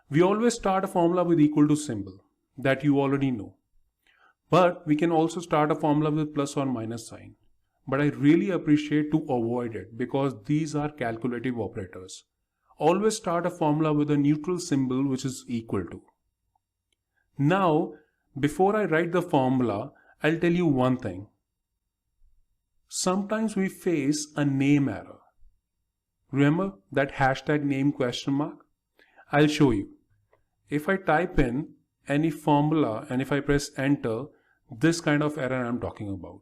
We always start a formula with equal to symbol that you already know. But we can also start a formula with plus or minus sign. But I really appreciate to avoid it because these are calculative operators. Always start a formula with a neutral symbol which is equal to. Now, before I write the formula, I'll tell you one thing. Sometimes we face a name error. Remember that hashtag name question mark? I'll show you. If I type in any formula and if I press enter, this kind of error I'm talking about.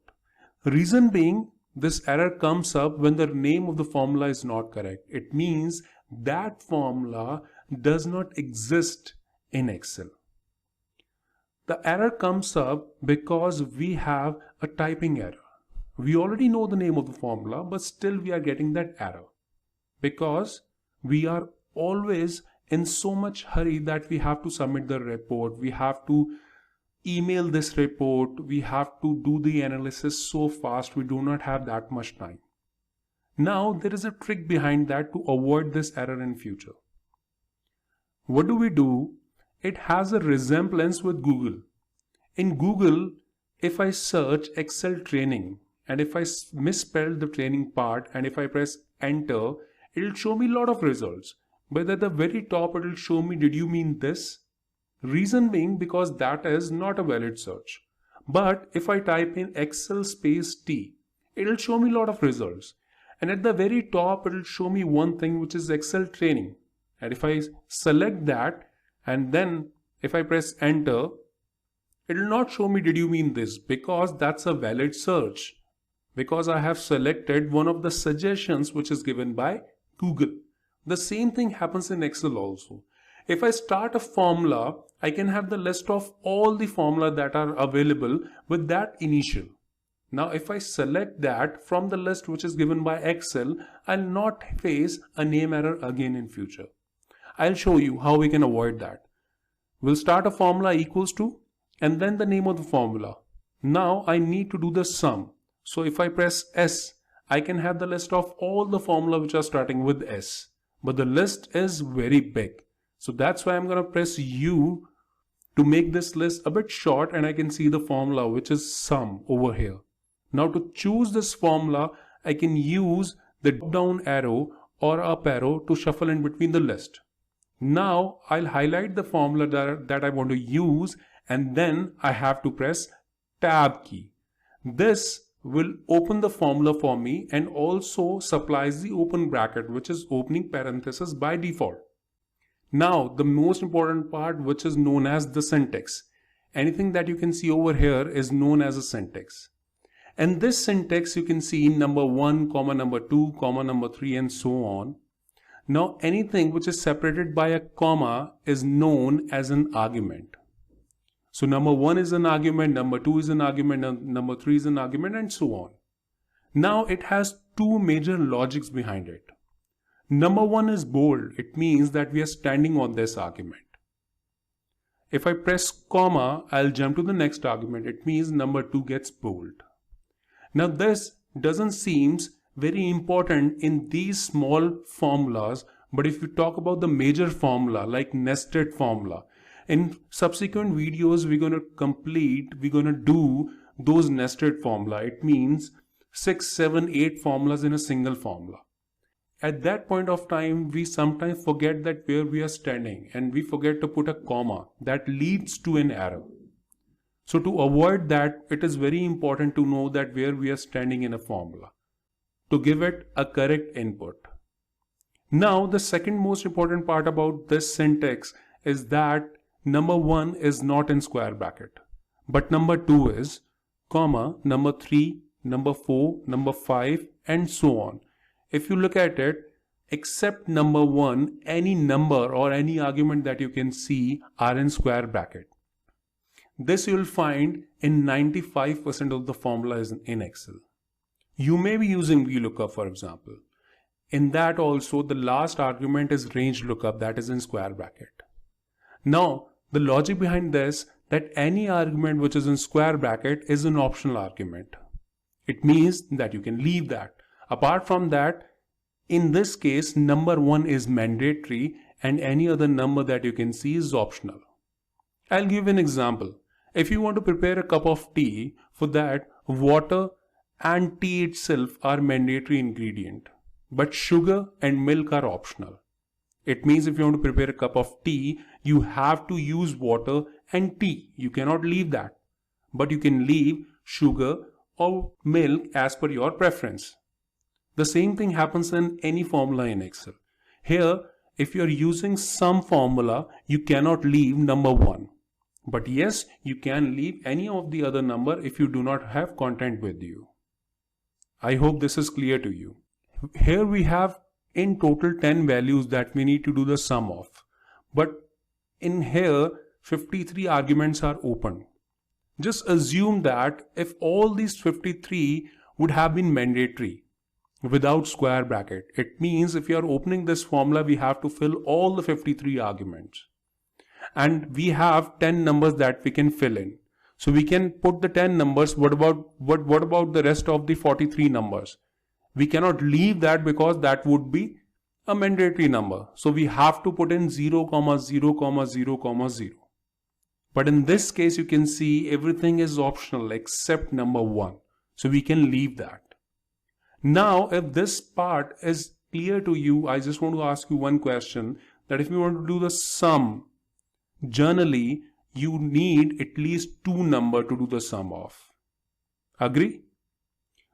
Reason being, this error comes up when the name of the formula is not correct. It means that formula does not exist in Excel. The error comes up because we have a typing error. We already know the name of the formula, but still we are getting that error because we are always in so much hurry that we have to submit the report, we have to email this report, we have to do the analysis so fast, we do not have that much time. Now there is a trick behind that to avoid this error in future. What do? It has a resemblance with Google. In Google, if I search Excel training and if I misspell the training part and if I press enter, it will show me a lot of results. But at the very top, it will show me, did you mean this? Reason being because that is not a valid search. But if I type in Excel space T, it will show me a lot of results. And at the very top, it will show me one thing which is Excel training. And if I select that and then if I press enter, it will not show me, did you mean this? Because that's a valid search. Because I have selected one of the suggestions which is given by Google. The same thing happens in Excel also. If I start a formula, I can have the list of all the formula that are available with that initial. Now if I select that from the list which is given by Excel, I'll not face a name error again in future. I'll show you how we can avoid that. We'll start a formula equals to and then the name of the formula. Now I need to do the sum. So if I press S, I can have the list of all the formula which are starting with S. But the list is very big. So that's why I'm going to press U to make this list a bit short and I can see the formula which is sum over here. Now to choose this formula, I can use the down arrow or up arrow to shuffle in between the list. Now I'll highlight the formula that I want to use and then I have to press Tab key. This will open the formula for me and also supplies the open bracket which is opening parenthesis by default. Now the most important part which is known as the syntax. Anything that you can see over here is known as a syntax. And this syntax you can see number 1, comma number 2, comma number 3 and so on. Now anything which is separated by a comma is known as an argument. So number 1 is an argument, number 2 is an argument, number 3 is an argument and so on. Now it has two major logics behind it. Number 1 is bold. It means that we are standing on this argument. If I press comma, I'll jump to the next argument. It means number 2 gets bold. Now this doesn't seem very important in these small formulas, but if you talk about the major formula like nested formula, in subsequent videos we're going to do those nested formula. It means 6, 7, 8 formulas in a single formula. At that point of time, we sometimes forget that where we are standing and we forget to put a comma that leads to an error. So to avoid that, it is very important to know that where we are standing in a formula to give it a correct input. Now the second most important part about this syntax is that number 1 is not in square bracket, but number 2 is, comma, number 3, number 4, number 5 and so on. If you look at it, except number 1, any number or any argument that you can see are in square bracket. This you will find in 95% of the formulas in Excel. You may be using VLOOKUP for example. In that also the last argument is range lookup, that is in square bracket. Now the logic behind this, that any argument which is in square bracket is an optional argument. It means that you can leave that. Apart from that, in this case number 1 is mandatory and any other number that you can see is optional. I'll give an example. If you want to prepare a cup of tea, for that water and tea itself are mandatory ingredient, but sugar and milk are optional. It means if you want to prepare a cup of tea, you have to use water and tea. You cannot leave that, but you can leave sugar or milk as per your preference. The same thing happens in any formula in Excel. Here, if you are using some formula, you cannot leave number 1. But yes, you can leave any of the other number if you do not have content with you. I hope this is clear to you. Here we have in total 10 values that we need to do the sum of. But in here, 53 arguments are open. Just assume that if all these 53 would have been mandatory without square bracket, it means if you are opening this formula, we have to fill all the 53 arguments. And we have 10 numbers that we can fill in. So we can put the 10 numbers. What about the rest of the 43 numbers? We cannot leave that because that would be a mandatory number. So we have to put in 0, 0, 0, 0. But in this case, you can see everything is optional except number 1. So we can leave that. Now, if this part is clear to you, I just want to ask you one question, that if you want to do the sum, generally, you need at least 2 numbers to do the sum of. Agree?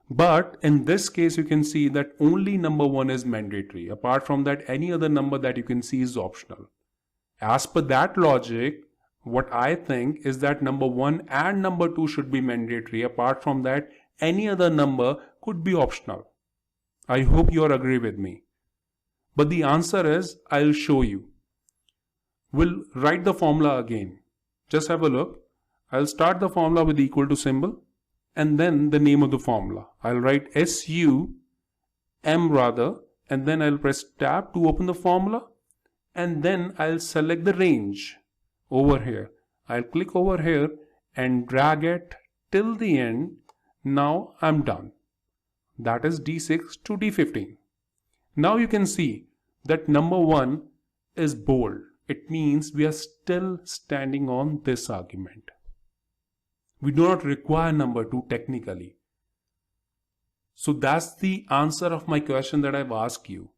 But in this case, you can see that only number 1 is mandatory. Apart from that, any other number that you can see is optional. As per that logic, what I think is that number 1 and number 2 should be mandatory. Apart from that, any other number could be optional. I hope you agree with me. But the answer is, I'll show you. We'll write the formula again. Just have a look. I'll start the formula with equal to symbol and then the name of the formula. I'll write SUM and then I'll press tab to open the formula, and then I'll select the range over here. I'll click over here and drag it till the end. Now I'm done. That is D6 to D15. Now you can see that number 1 is bold. It means we are still standing on this argument. We do not require number 2 technically. So that's the answer of my question that I've asked you.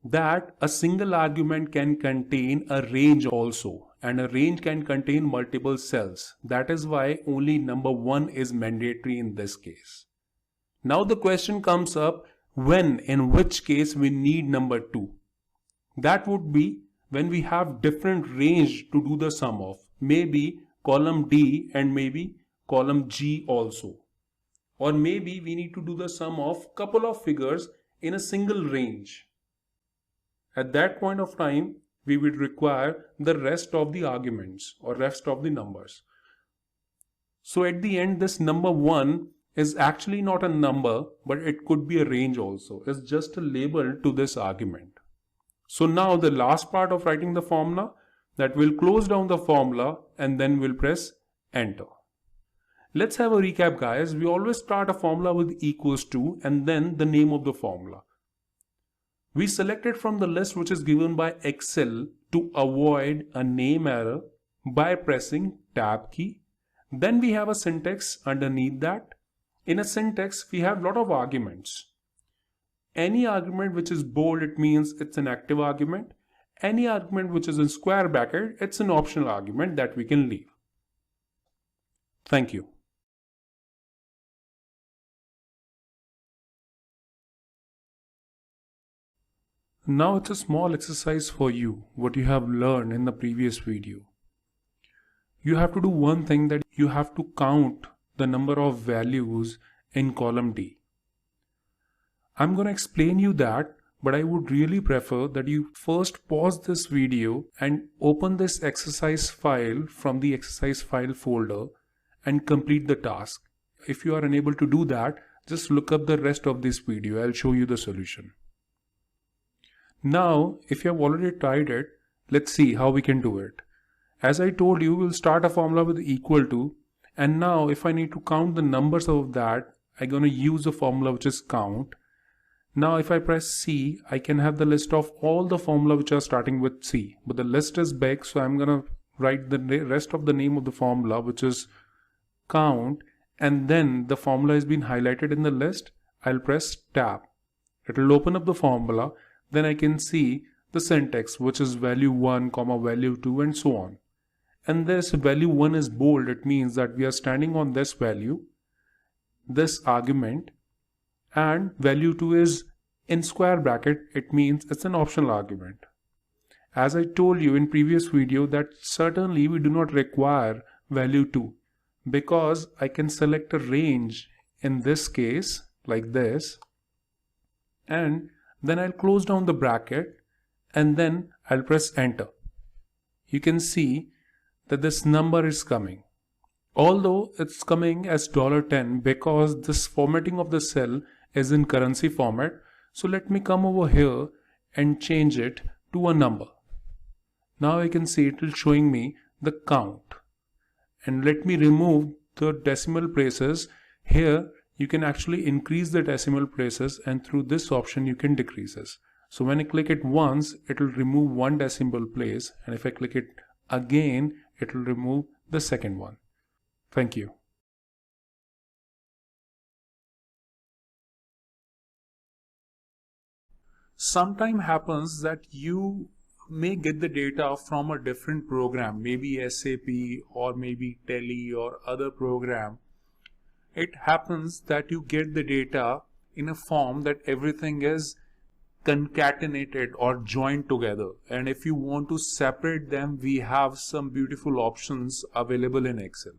That a single argument can contain a range also, and a range can contain multiple cells. That is why only number 1 is mandatory in this case. Now the question comes up, when, in which case we need number 2. That would be when we have different range to do the sum of. Maybe column D and maybe column G also. Or maybe we need to do the sum of couple of figures in a single range. At that point of time, we would require the rest of the arguments or rest of the numbers. So at the end, this number 1 is actually not a number, but it could be a range also. It's just a label to this argument. So now the last part of writing the formula, that will close down the formula and then we'll press enter. Let's have a recap, guys. We always start a formula with equals to and then the name of the formula. We selected from the list which is given by Excel to avoid a name error by pressing tab key. Then we have a syntax underneath that. In a syntax, we have a lot of arguments. Any argument which is bold, it means it's an active argument. Any argument which is in square bracket, it's an optional argument that we can leave. Thank you. Now it's a small exercise for you, what you have learned in the previous video. You have to do one thing, that you have to count the number of values in column D. I'm going to explain you that, but I would really prefer that you first pause this video and open this exercise file from the exercise file folder and complete the task. If you are unable to do that, just look up the rest of this video. I'll show you the solution. Now, if you have already tried it, let's see how we can do it. As I told you, we'll start a formula with equal to, and now if I need to count the numbers of that, I'm going to use the formula which is count. Now if I press C, I can have the list of all the formula which are starting with C, but the list is big, so I'm gonna write the rest of the name of the formula, which is count, and then the formula has been highlighted in the list. I'll press tab. It will open up the formula. Then I can see the syntax, which is value 1, comma value 2, and so on. And this value 1 is bold. It means that we are standing on this value, this argument, and value 2 is in square bracket. It means it's an optional argument. As I told you in previous video that certainly we do not require value 2, because I can select a range in this case like this, and then I'll close down the bracket and then I'll press enter. You can see that this number is coming, although it's coming as $10 because this formatting of the cell is in currency format. So let me come over here and change it to a number. Now I can see it is showing me the count, and let me remove the decimal places. Here you can actually increase the decimal places, and through this option you can decrease this. So when I click it once, it will remove one decimal place, and if I click it again, it will remove the second one. Thank you. Sometimes happens that you may get the data from a different program, maybe SAP or maybe Tele or other program. It happens that you get the data in a form that everything is concatenated or joined together, and if you want to separate them, we have some beautiful options available in Excel.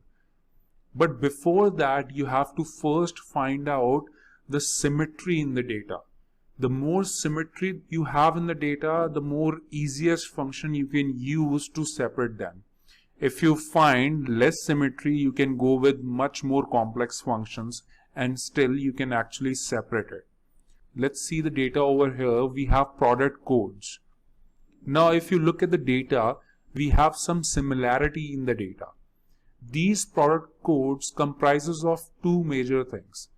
But before that, you have to first find out the symmetry in the data. The more symmetry you have in the data, the more easiest function you can use to separate them. If you find less symmetry, you can go with much more complex functions and still you can actually separate it. Let's see the data over here. We have product codes. Now if you look at the data, we have some similarity in the data. These product codes comprises of two major things.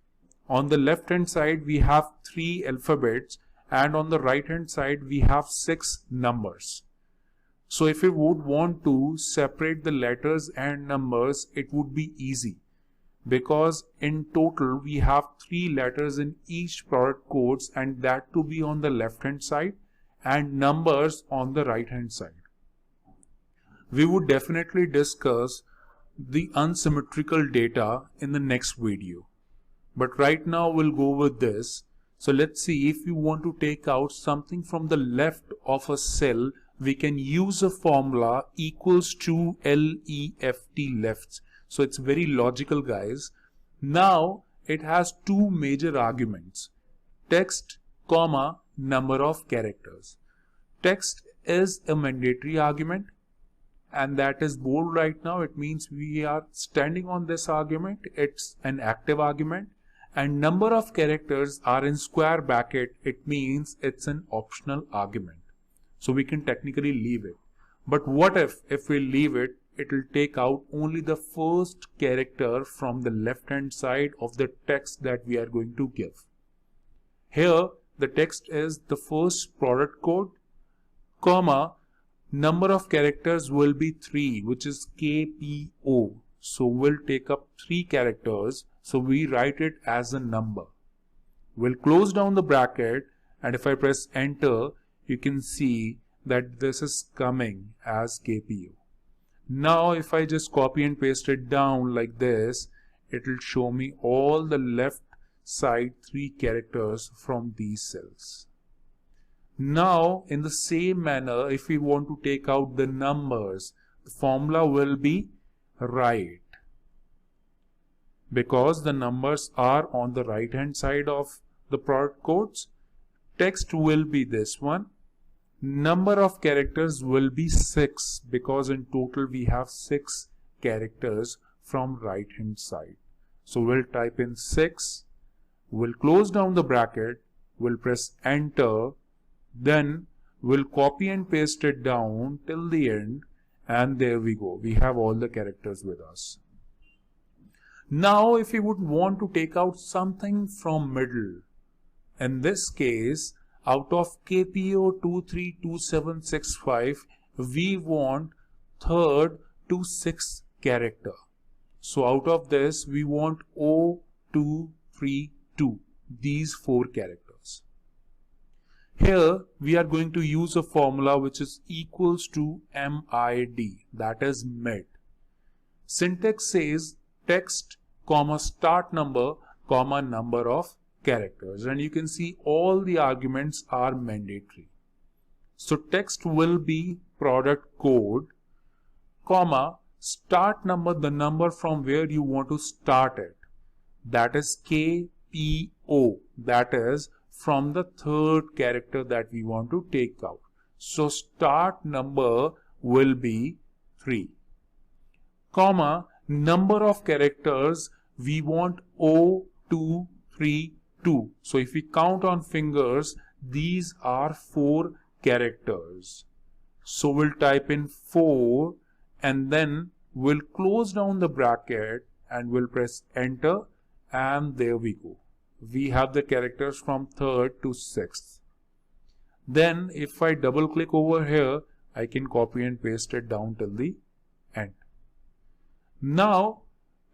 On the left hand side we have 3 alphabets, and on the right hand side we have 6 numbers. So if you would want to separate the letters and numbers, it would be easy, because in total we have 3 letters in each product codes, and that to be on the left hand side and numbers on the right hand side. We would definitely discuss the unsymmetrical data in the next video, but right now we'll go with this. So let's see, if you want to take out something from the left of a cell, we can use a formula equals to left left. So it's very logical, guys. Now it has 2 major arguments: text, comma, number of characters. Text is a mandatory argument, and that is bold right now. It means we are standing on this argument. It's an active argument. And number of characters are in square bracket. It means it's an optional argument. So we can technically leave it. But what if we leave it, it will take out only the first character from the left hand side of the text that we are going to give. Here the text is the first product code, comma, number of characters will be 3, which is KPO. So we'll take up 3 characters. So we write it as a number. We'll close down the bracket, and if I press enter, you can see that this is coming as KPO. Now if I just copy and paste it down like this, it will show me all the left side 3 characters from these cells. Now in the same manner, if we want to take out the numbers, the formula will be right, because the numbers are on the right hand side of the product codes. Text will be this one. Number of characters will be 6, because in total we have 6 characters from right hand side. So we'll type in 6, we'll close down the bracket, we'll press enter, then we'll copy and paste it down till the end, and there we go. We have all the characters with us. Now if we would want to take out something from middle, In this case, out of KPO 232765, we want third to sixth character. So out of this, we want O232, these four characters. Here, we are going to use a formula which is equals to MID, that is mid. Syntax says text, comma, start number, comma, number of characters. And you can see all the arguments are mandatory. So text will be product code, comma, start number, the number from where you want to start it. That is KPO, that is from the third character that we want to take out. So start number will be 3. Comma, number of characters, we want O232. So if we count on fingers, these are 4 characters. So we'll type in 4 and then we'll close down the bracket and we'll press enter, and there we go. We have the characters from 3rd to 6th. Then if I double click over here, I can copy and paste it down till the end. Now,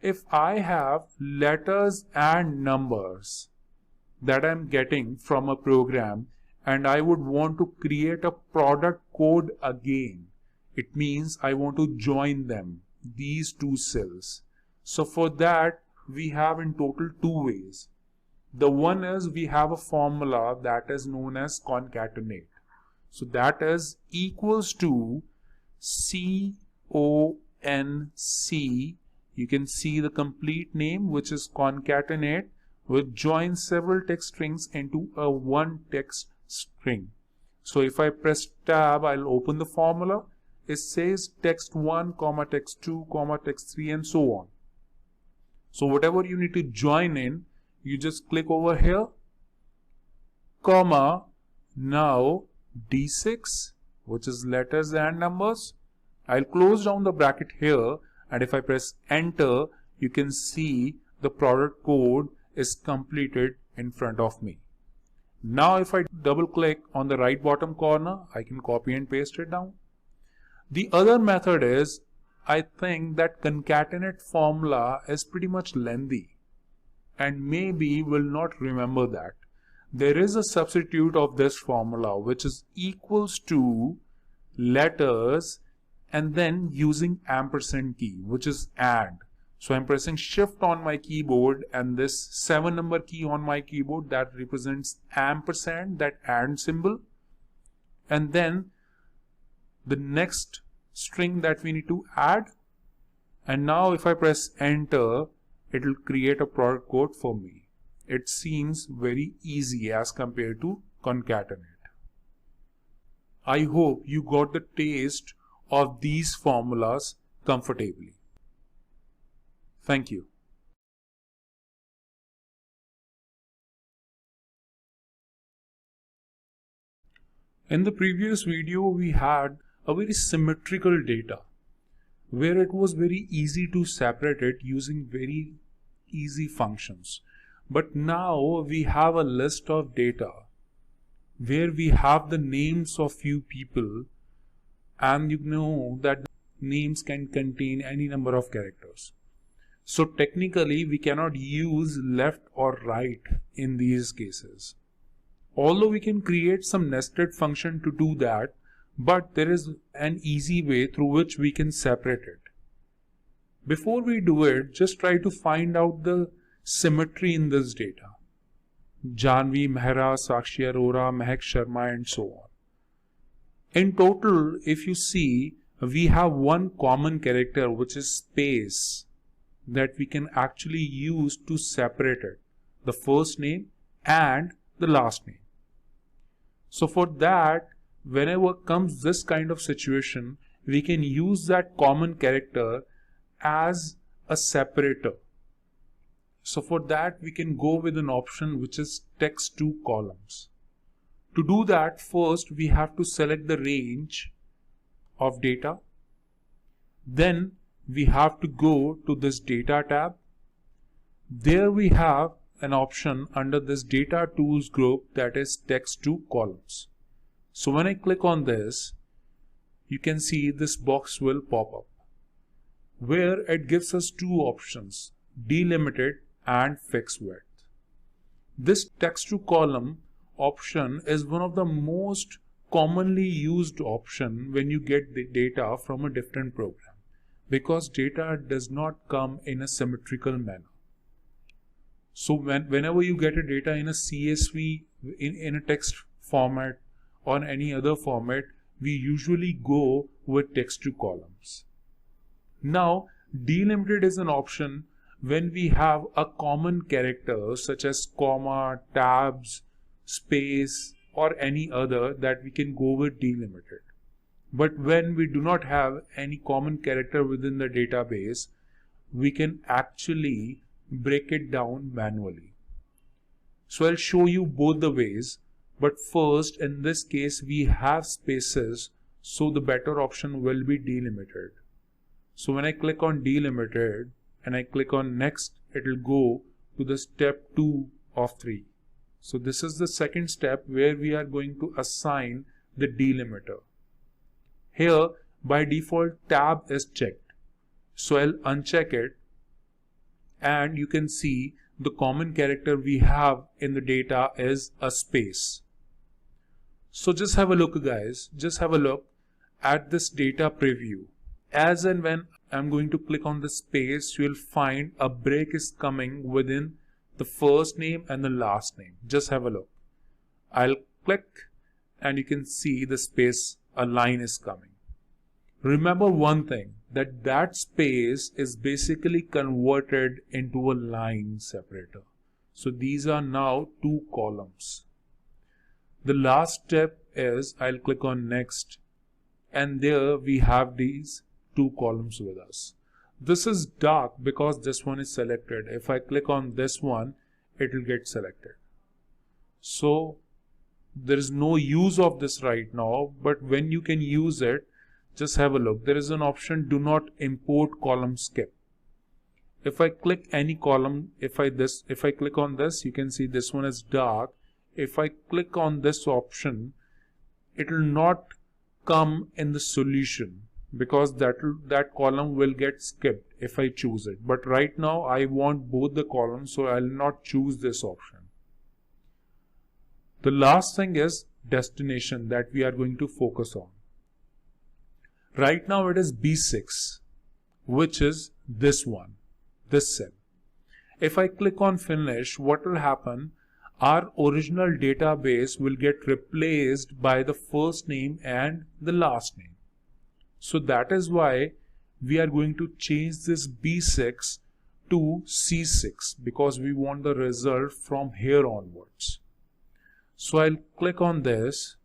if I have letters and numbers that I'm getting from a program and I would want to create a product code again, it means I want to join them, these two cells. So for that, we have in total 2 ways. The one is we have a formula that is known as concatenate. So that is equals to CONC. You can see the complete name, which is concatenate, which joins several text strings into a one text string. So if I press tab, I'll open the formula. It says text 1, comma, text 2, comma, text 3, and so on. So whatever you need to join in, you just click over here, comma, now D6, which is letters and numbers. I'll close down the bracket here, and if I press enter, you can see the product code is completed in front of me. Now if I double click on the right bottom corner, I can copy and paste it down. The other method is, I think that concatenate formula is pretty much lengthy and maybe will not remember that. There is a substitute of this formula which is equals to letters and then using ampersand key, which is AND. So I'm pressing shift on my keyboard and this 7 number key on my keyboard that represents ampersand, that AND symbol. And then the next string that we need to add. And now if I press enter, it will create a product code for me. It seems very easy as compared to concatenate. I hope you got the taste of these formulas comfortably. Thank you. In the previous video, we had a very symmetrical data where it was very easy to separate it using very easy functions. But now we have a list of data where we have the names of few people, and you know that names can contain any number of characters. So technically we cannot use left or right in these cases. Although we can create some nested function to do that, but there is an easy way through which we can separate it. Before we do it, just try to find out the symmetry in this data. Janvi Mehra, Sakshi Arora, Mehak Sharma, and so on. In total, if you see, we have one common character, which is space, that we can actually use to separate it, the first name and the last name. So for that, whenever comes this kind of situation, we can use that common character as a separator. So for that, we can go with an option which is text to columns. To do that, first we have to select the range of data. Then we have to go to this data tab. There we have an option under this data tools group that is text to columns. So when I click on this, you can see this box will pop up where it gives us two options, delimited and fixed width. This text to column option is one of the most commonly used option when you get the data from a different program, because data does not come in a symmetrical manner. So whenever you get a data in a CSV, in a text format or any other format, we usually go with text to columns. Now, delimited is an option when we have a common character such as comma, tabs, space, or any other, that we can go with delimited. But when we do not have any common character within the database, we can actually break it down manually. So I'll show you both the ways, but first in this case we have spaces, so the better option will be delimited. So when I click on delimited and I click on next, it will go to the step 2 of 3. So this is the second step where we are going to assign the delimiter. Here by default tab is checked, so I'll uncheck it, and you can see the common character we have in the data is a space. So just have a look, guys, just have a look at this data preview. As and when I'm going to click on the space, you will find a break is coming within the first name and the last name. Just have a look. I'll click and you can see the space, a line is coming. Remember one thing, that space is basically converted into a line separator. So these are now two columns. The last step is I'll click on next, and there we have these two columns with us. This is dark because this one is selected. If I click on this one, it will get selected. So there is no use of this right now, but when you can use it, just have a look. There is an option, do not import column skip. If I click any column, if I click on this, you can see this one is dark. If I click on this option, it will not come in the solution, because that column will get skipped if I choose it. But right now I want both the columns, so I'll not choose this option. The last thing is destination that we are going to focus on. Right now it is B6, which is this one, this cell. If I click on finish, what will happen? Our original database will get replaced by the first name and the last name. So that is why we are going to change this B6 to C6, because we want the result from here onwards. So I'll click on this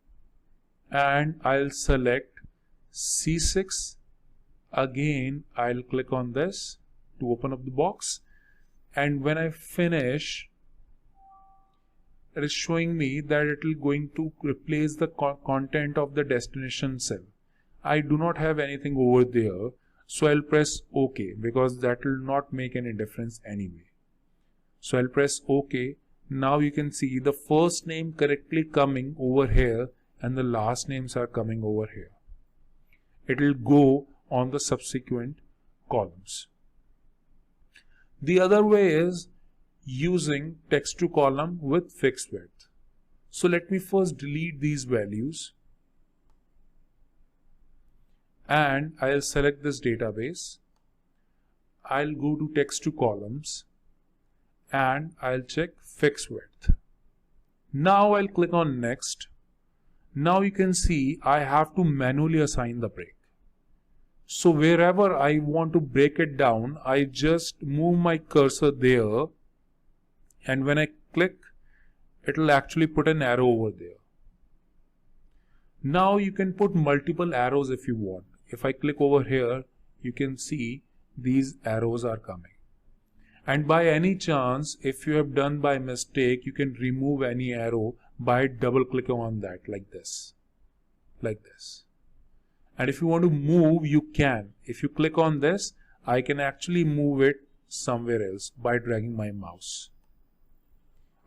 and I'll select C6. Again, I'll click on this to open up the box, and when I finish, it is showing me that it will going to replace the content of the destination cell. I do not have anything over there, so I'll press OK, because that will not make any difference anyway. So I'll press OK. Now you can see the first name correctly coming over here and the last names are coming over here. It will go on the subsequent columns. The other way is using text to column with fixed width. So let me first delete these values, and I'll select this database. I'll go to text to columns and I'll check fixed width. Now I'll click on next. Now you can see I have to manually assign the break. So wherever I want to break it down, I just move my cursor there, and when I click, it will actually put an arrow over there. Now you can put multiple arrows if you want. If I click over here, you can see these arrows are coming. And by any chance, if you have done by mistake, you can remove any arrow by double clicking on that, like this. And if you want to move, you can. If you click on this, I can actually move it somewhere else by dragging my mouse.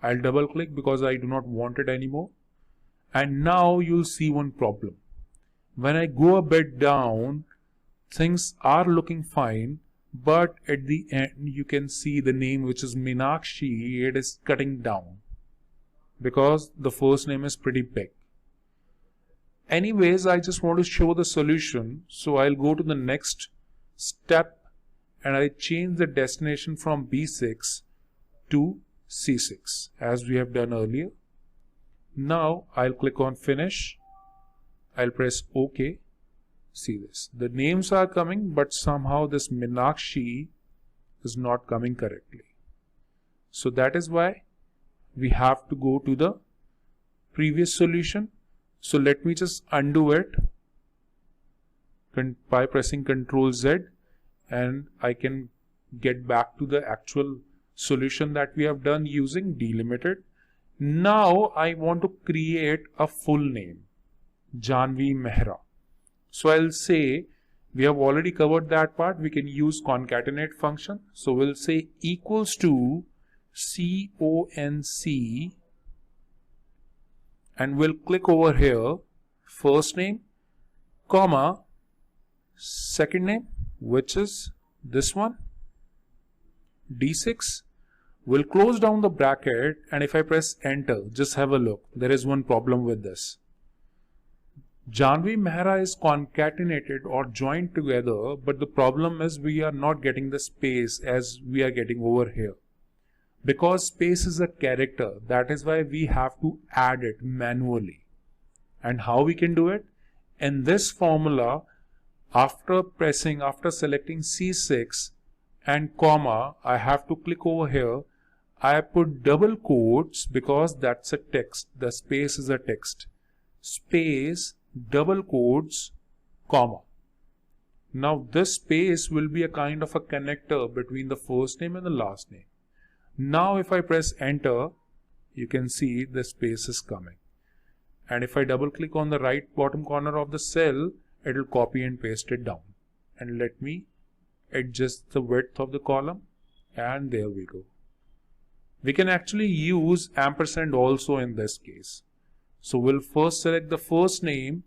I'll double click because I do not want it anymore. And now you'll see one problem. When I go a bit down, things are looking fine, but at the end you can see the name, which is Meenakshi, it is cutting down because the first name is pretty big. Anyways, I just want to show the solution, so I'll go to the next step and I change the destination from B6 to C6 as we have done earlier. Now I'll click on finish. I'll press OK. See this. The names are coming, but somehow this Meenakshi is not coming correctly. So that is why we have to go to the previous solution. So let me just undo it by pressing Ctrl Z, and I can get back to the actual solution that we have done using delimited. Now I want to create a full name, Janvi Mehra. So I'll say, we have already covered that part, we can use concatenate function. So we'll say equals to conc, and we'll click over here, first name, comma, second name, which is this one, D6. We'll close down the bracket, and if I press enter, just have a look. There is one problem with this. Janvi Mehra is concatenated or joined together, but the problem is we are not getting the space as we are getting over here. Because space is a character, that is why we have to add it manually. And how we can do it? In this formula, after selecting C6 and comma, I have to click over here. I put double quotes because that's a text. The space is a text. Space, double quotes, comma. Now this space will be a kind of a connector between the first name and the last name. Now if I press enter, you can see the space is coming. And if I double click on the right bottom corner of the cell, it will copy and paste it down. And let me adjust the width of the column, and there we go. We can actually use ampersand also in this case. So we'll first select the first name,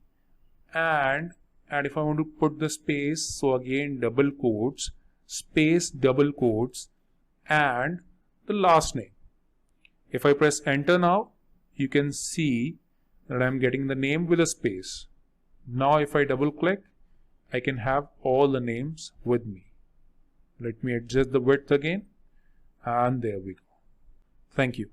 and if I want to put the space, so again double quotes, space, double quotes, and the last name. If I press enter now, you can see that I'm getting the name with a space. Now if I double click, I can have all the names with me. Let me adjust the width again, and there we go. Thank you.